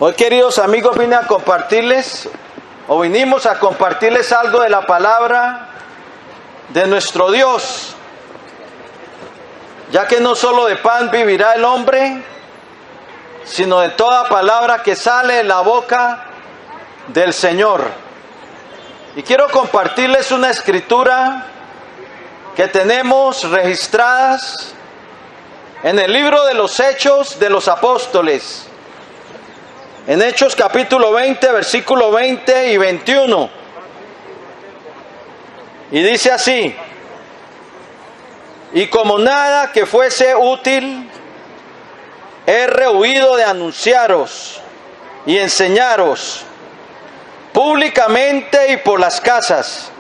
Hoy, queridos amigos, vinimos a compartirles algo de la palabra de nuestro Dios, ya que no solo de pan vivirá el hombre, sino de toda palabra que sale de la boca del Señor. Y quiero compartirles una escritura que tenemos registradas en el libro de los Hechos de los Apóstoles, en Hechos capítulo 20, versículo 20 y 21. Y dice así: y como nada que fuese útil, he rehuido de anunciaros y enseñaros públicamente y por las casas,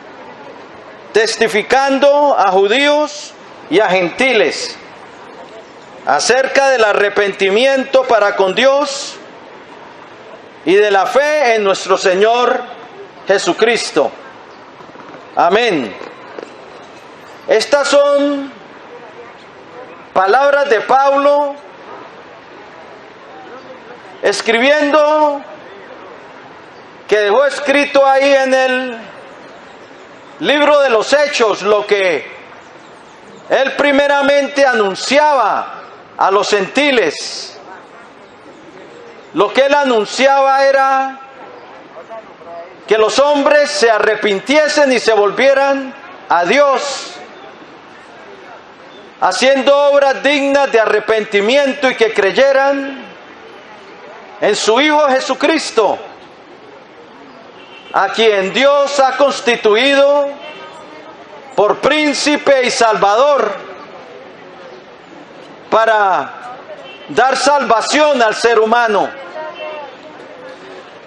testificando a judíos y a gentiles acerca del arrepentimiento para con Dios y de la fe en nuestro Señor Jesucristo. Amén. Estas son palabras de Pablo escribiendo, que dejó escrito ahí en el libro de los Hechos, lo que él primeramente anunciaba a los gentiles. Lo que él anunciaba era que los hombres se arrepintiesen y se volvieran a Dios, haciendo obras dignas de arrepentimiento, y que creyeran en su Hijo Jesucristo, a quien Dios ha constituido por príncipe y salvador, para dar salvación al ser humano.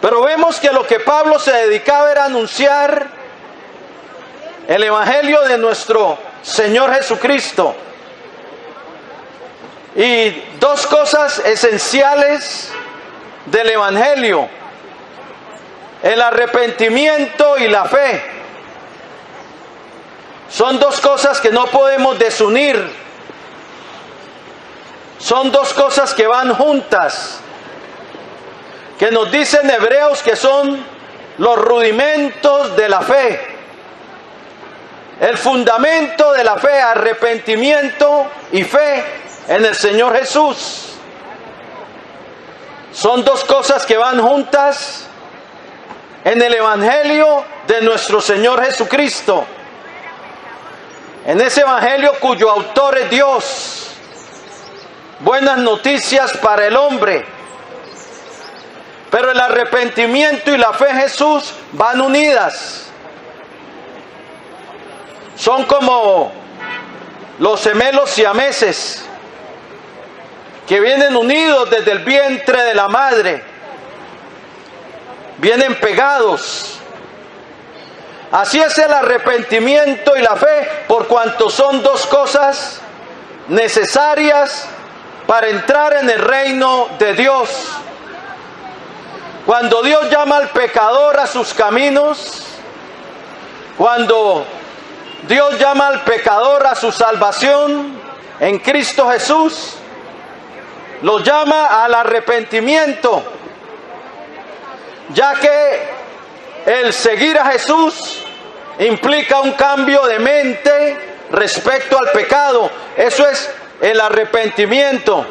Pero vemos que lo que Pablo se dedicaba era anunciar el evangelio de nuestro Señor Jesucristo. Y dos cosas esenciales del evangelio: el arrepentimiento y la fe. Son dos cosas que no podemos desunir. Son dos cosas que van juntas, que nos dicen Hebreos que son los rudimentos de la fe. El fundamento de la fe: arrepentimiento y fe en el Señor Jesús. Son dos cosas que van juntas en el evangelio de nuestro Señor Jesucristo, en ese evangelio cuyo autor es Dios. Buenas noticias para el hombre. Pero el arrepentimiento y la fe en Jesús van unidas. Son como los gemelos siameses, que vienen unidos desde el vientre de la madre. Vienen pegados. Así es el arrepentimiento y la fe, por cuanto son dos cosas necesarias para entrar en el reino de Dios. Cuando Dios llama al pecador a sus caminos, cuando Dios llama al pecador a su salvación en Cristo Jesús, lo llama al arrepentimiento, ya que el seguir a Jesús implica un cambio de mente respecto al pecado. Eso es el arrepentimiento.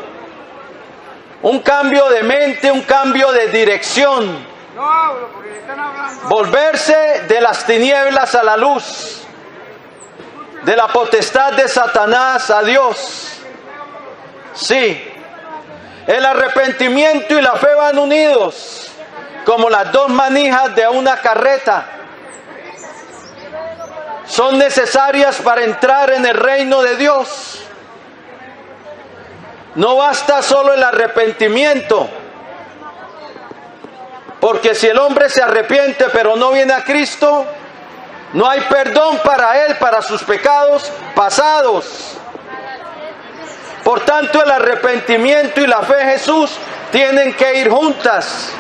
Un cambio de mente, un cambio de dirección. Volverse de las tinieblas a la luz, de la potestad de Satanás a Dios. Sí, el arrepentimiento y la fe van unidos como las dos manijas de una carreta. Son necesarias para entrar en el reino de Dios. No basta solo el arrepentimiento, porque si el hombre se arrepiente pero no viene a Cristo, no hay perdón para él, para sus pecados pasados. Por tanto, el arrepentimiento y la fe en Jesús tienen que ir juntas.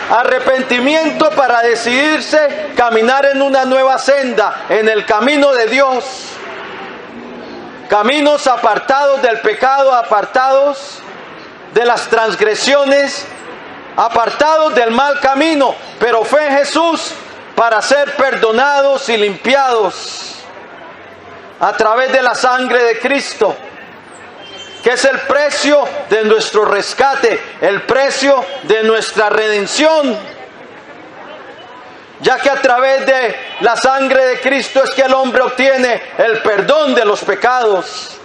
Arrepentimiento para decidirse caminar en una nueva senda, en el camino de Dios. Caminos apartados del pecado, apartados de las transgresiones apartados del mal camino, pero fe en Jesús para ser perdonados y limpiados a través de la sangre de Cristo, que es el precio de nuestro rescate, el precio de nuestra redención, ya que a través de la sangre de Cristo es que el hombre obtiene el perdón de los pecados.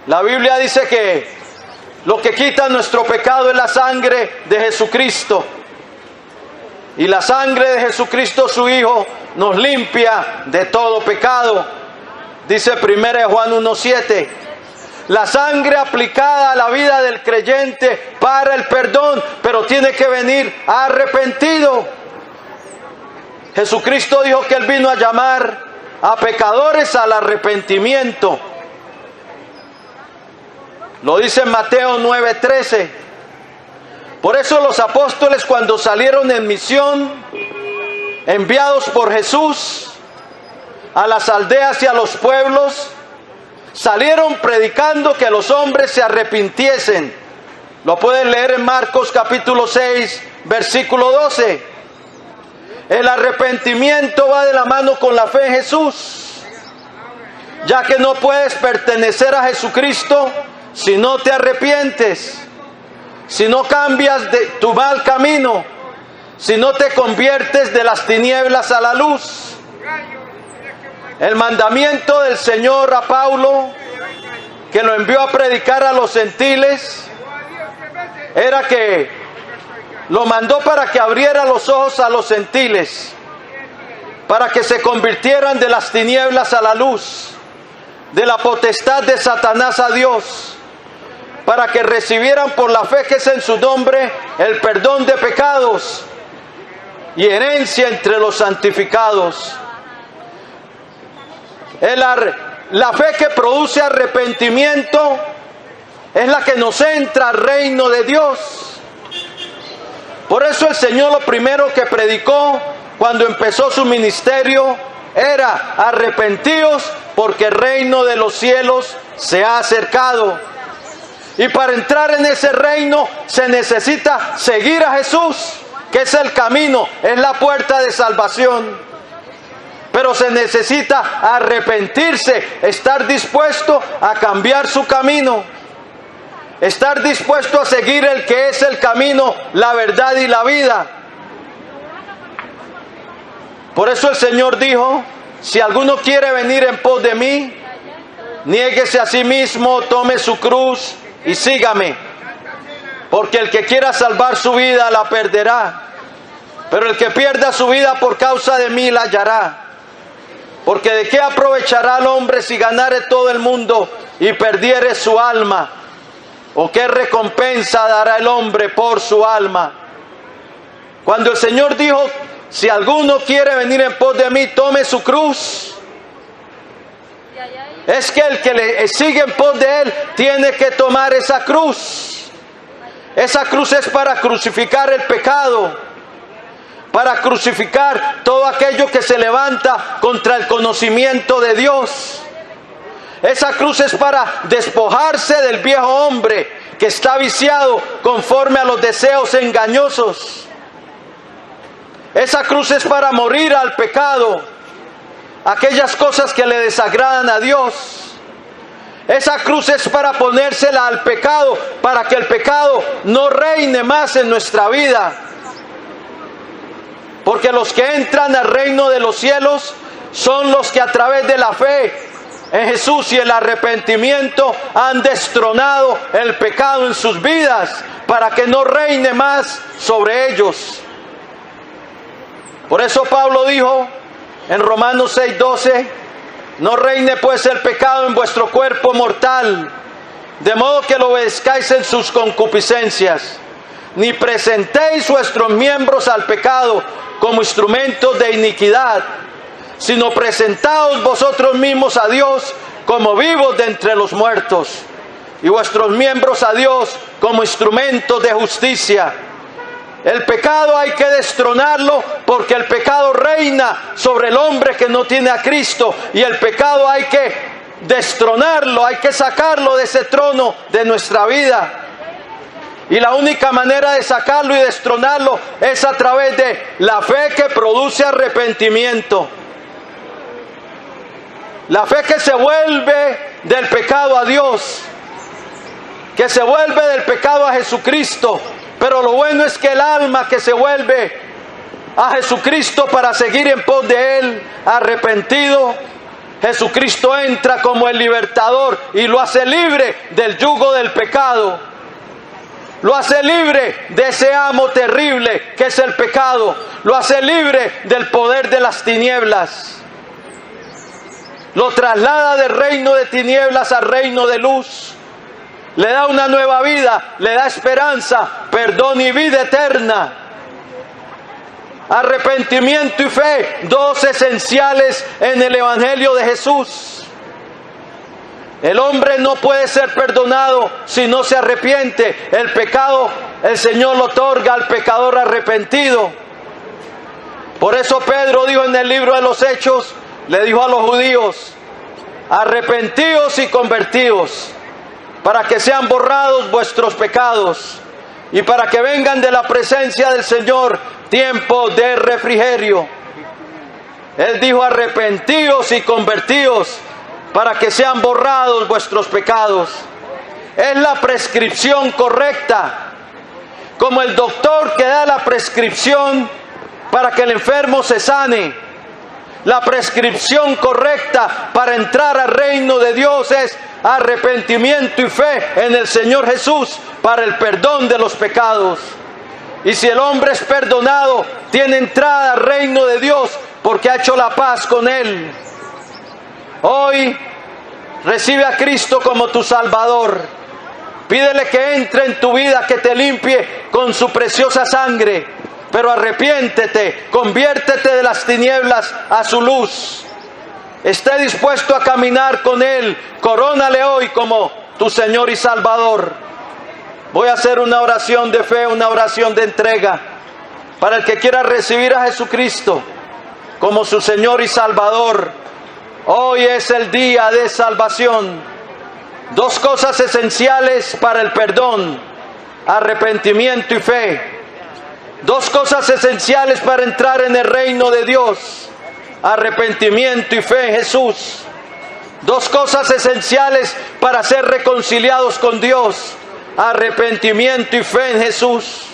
La Biblia dice que lo que quita nuestro pecado es la sangre de Jesucristo. Y la sangre de Jesucristo, su Hijo, nos limpia de todo pecado. Dice 1 Juan 1:7. La sangre aplicada a la vida del creyente para el perdón, pero tiene que venir arrepentido. Jesucristo dijo que Él vino a llamar a pecadores al arrepentimiento. Lo dice en Mateo 9:13. Por eso los apóstoles, cuando salieron en misión, enviados por Jesús a las aldeas y a los pueblos, salieron predicando que los hombres se arrepintiesen. Lo pueden leer en Marcos capítulo 6, versículo 12. El arrepentimiento va de la mano con la fe en Jesús, ya que no puedes pertenecer a Jesucristo si no te arrepientes, si no cambias de tu mal camino, si no te conviertes de las tinieblas a la luz. El mandamiento del Señor a Pablo, que lo envió a predicar a los gentiles, era que lo mandó para que abriera los ojos a los gentiles, para que se convirtieran de las tinieblas a la luz, de la potestad de Satanás a Dios, para que recibieran por la fe que es en su nombre el perdón de pecados y herencia entre los santificados. La fe que produce arrepentimiento es la que nos entra al reino de Dios. Por eso el Señor lo primero que predicó cuando empezó su ministerio era: arrepentíos porque el reino de los cielos se ha acercado. Y para entrar en ese reino se necesita seguir a Jesús, que es el camino, es la puerta de salvación. Pero se necesita arrepentirse, estar dispuesto a cambiar su camino, estar dispuesto a seguir el que es el camino, la verdad y la vida. Por eso el Señor dijo: si alguno quiere venir en pos de mí, niéguese a sí mismo, tome su cruz y sígame. Porque el que quiera salvar su vida la perderá, pero el que pierda su vida por causa de mí la hallará. Porque ¿de qué aprovechará el hombre si ganare todo el mundo y perdiere su alma? ¿O qué recompensa dará el hombre por su alma? Cuando el Señor dijo: si alguno quiere venir en pos de mí, tome su cruz, es que el que le sigue en pos de Él tiene que tomar esa cruz. Esa cruz es para crucificar el pecado, para crucificar todo aquello que se levanta contra el conocimiento de Dios. Esa cruz es para despojarse del viejo hombre que está viciado conforme a los deseos engañosos. Esa cruz es para morir al pecado, aquellas cosas que le desagradan a Dios. Esa cruz es para ponérsela al pecado, para que el pecado no reine más en nuestra vida. Porque los que entran al reino de los cielos son los que a través de la fe en Jesús y el arrepentimiento han destronado el pecado en sus vidas, para que no reine más sobre ellos. Por eso Pablo dijo en Romanos 6:12: no reine pues el pecado en vuestro cuerpo mortal, de modo que lo obedezcáis en sus concupiscencias, ni presentéis vuestros miembros al pecado como instrumentos de iniquidad, sino presentaos vosotros mismos a Dios como vivos de entre los muertos, y vuestros miembros a Dios como instrumentos de justicia. El pecado hay que destronarlo, porque el pecado reina sobre el hombre que no tiene a Cristo, y el pecado hay que destronarlo, hay que sacarlo de ese trono de nuestra vida. Y la única manera de sacarlo y destronarlo es a través de la fe que produce arrepentimiento. La fe que se vuelve del pecado a Dios, que se vuelve del pecado a Jesucristo. Pero lo bueno es que el alma que se vuelve a Jesucristo para seguir en pos de Él, arrepentido, Jesucristo entra como el libertador y lo hace libre del yugo del pecado. Lo hace libre de ese amo terrible que es el pecado. Lo hace libre del poder de las tinieblas. Lo traslada del reino de tinieblas al reino de luz. Le da una nueva vida, le da esperanza, perdón y vida eterna. Arrepentimiento y fe, dos esenciales en el Evangelio de Jesús. El hombre no puede ser perdonado si no se arrepiente. El pecado, el Señor lo otorga al pecador arrepentido. Por eso Pedro dijo en el libro de los Hechos, le dijo a los judíos: arrepentíos y convertíos, para que sean borrados vuestros pecados y para que vengan de la presencia del Señor tiempos de refrigerio. Él dijo: arrepentíos y convertíos, para que sean borrados vuestros pecados. Es la prescripción correcta, como el doctor que da la prescripción para que el enfermo se sane. La prescripción correcta para entrar al reino de Dios es arrepentimiento y fe en el Señor Jesús para el perdón de los pecados. Y si el hombre es perdonado, tiene entrada al reino de Dios porque ha hecho la paz con Él. Hoy recibe a Cristo como tu Salvador. Pídele que entre en tu vida, que te limpie con su preciosa sangre. Pero arrepiéntete, conviértete de las tinieblas a su luz. Esté dispuesto a caminar con Él. Corónale hoy como tu Señor y Salvador. Voy a hacer una oración de fe, una oración de entrega. Para el que quiera recibir a Jesucristo como su Señor y Salvador, hoy es el día de salvación. Dos cosas esenciales para el perdón: arrepentimiento y fe. Dos cosas esenciales para entrar en el reino de Dios: arrepentimiento y fe en Jesús. Dos cosas esenciales para ser reconciliados con Dios: arrepentimiento y fe en Jesús.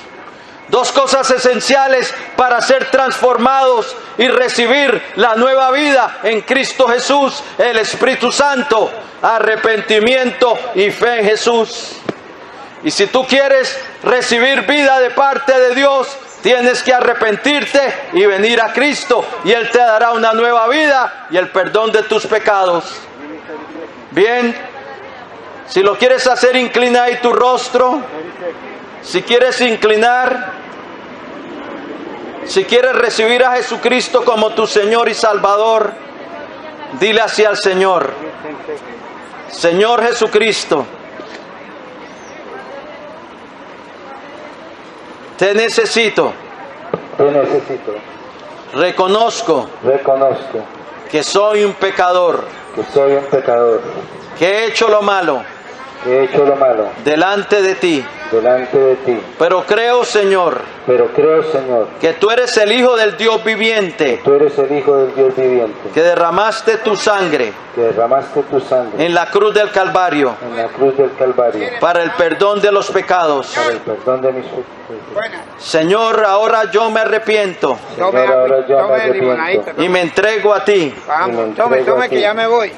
Dos cosas esenciales para ser transformados y recibir la nueva vida en Cristo Jesús, el Espíritu Santo: arrepentimiento y fe en Jesús. Y si tú quieres recibir vida de parte de Dios, tienes que arrepentirte y venir a Cristo, y Él te dará una nueva vida y el perdón de tus pecados. Bien, si lo quieres hacer, inclina ahí tu rostro. Si quieres inclinar, si quieres recibir a Jesucristo como tu Señor y Salvador, dile así al Señor: Señor Jesucristo, te necesito. Reconozco que soy un pecador, que he hecho lo malo delante de ti. Pero creo, Señor, que tú eres el Hijo del Dios viviente, que derramaste tu sangre en la cruz del Calvario para el perdón de los pecados. Señor, ahora yo me arrepiento y me entrego a ti. Tome que ya me voy.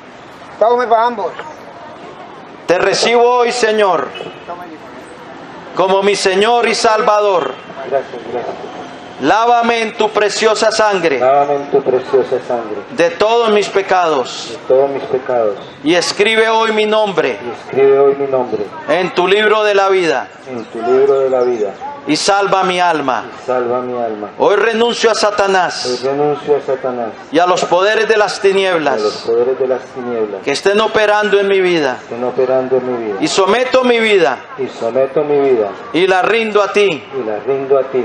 Págame para ambos. Te recibo hoy, Señor, como mi Señor y Salvador. Lávame en tu preciosa sangre de todos mis pecados. Y escribe hoy mi nombre en tu libro de la vida. Y salva mi alma. Hoy renuncio a Satanás y a los poderes de las tinieblas que estén operando en mi vida. Y someto mi vida y la rindo a ti,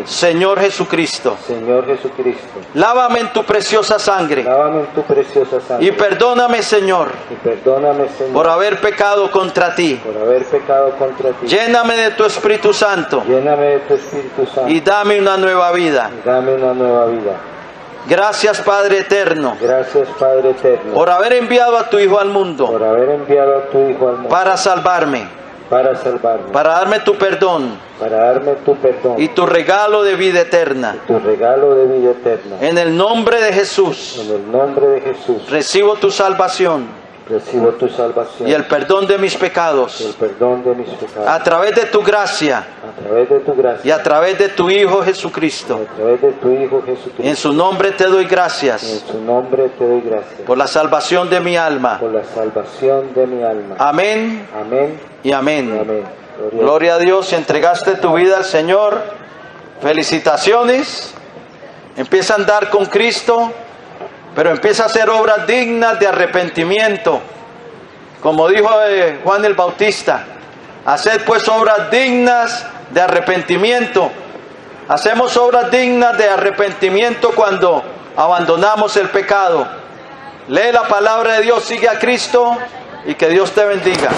Señor Jesucristo. Jesucristo. Señor Jesucristo, Lávame en tu preciosa sangre. lávame en tu preciosa sangre. Y perdóname, Señor, Y perdóname, Señor, por haber pecado contra ti. por haber pecado contra ti. Lléname de tu Espíritu Santo Lléname de tu Espíritu Santo y dame una nueva vida. y dame una nueva vida. Gracias, Padre eterno, Gracias, Padre eterno, por haber enviado a tu Hijo al mundo por haber enviado a tu Hijo al mundo para salvarme, para salvarme, para darme tu perdón para darme tu perdón y tu regalo de vida eterna. tu regalo de vida eterna. En el nombre de Jesús, En el nombre de Jesús, recibo tu salvación recibo tu salvación y el perdón de mis y el pecados perdón de mis pecados. a través de tu gracia A través de tu y gracia, a través de tu Hijo y Jesucristo. a través de tu Hijo Jesucristo. En su nombre te doy En gracias su nombre te doy gracias por la salvación de mi alma. por la salvación de mi alma. Amén Amén y y amén. amén. Gloria a Dios, si entregaste tu vida al Señor, felicitaciones. Empieza a andar con Cristo, pero empieza a hacer obras dignas de arrepentimiento. Como dijo Juan el Bautista, haced pues obras dignas de arrepentimiento. Hacemos obras dignas de arrepentimiento cuando abandonamos el pecado. Lee la palabra de Dios, sigue a Cristo y que Dios te bendiga.